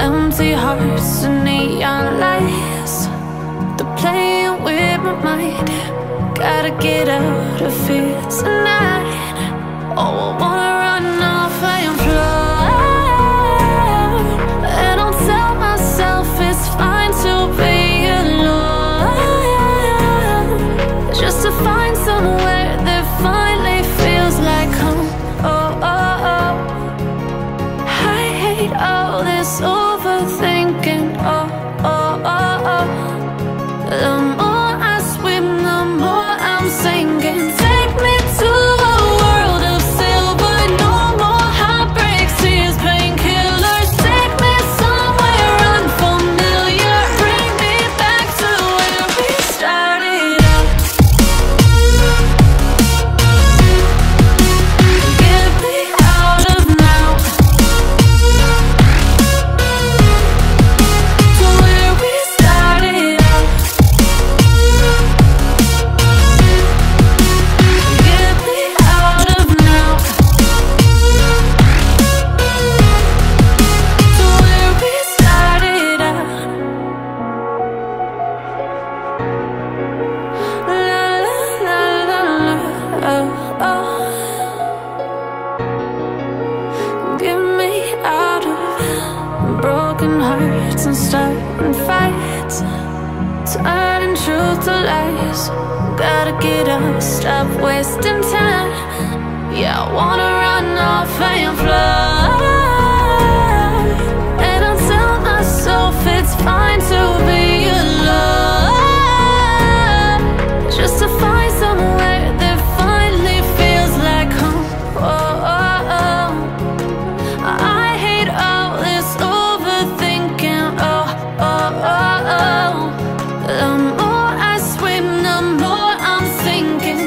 empty hearts and neon lights. They're playing with my mind. Gotta get out of here tonight. Oh, I wanna run off and fly. And I'll tell myself it's fine to be alone, just to find somewhere that finally feels like home. Oh, oh, oh. I hate all this overthinking. Oh, oh, oh, oh. The more I swim, the more I'm sinking. Take me to a world of silver. No more heartbreaks, tears, painkillers. Take me somewhere unfamiliar. Bring me back to where we started out. Get me out of now, to where we started out. Get me out of now, to where we started out. La la la la la, oh, oh. Get me out of broken hearts and starting fights, turning truth to lies. Gotta get up, stop wasting time. Yeah, I wanna run off and fly. And I'll tell myself it's fine to be alone, just to find somewhere that finally feels like home. Oh, oh, oh. I hate all this overthinking. Oh, oh, oh, oh. The more I swim, the more I'm sinking.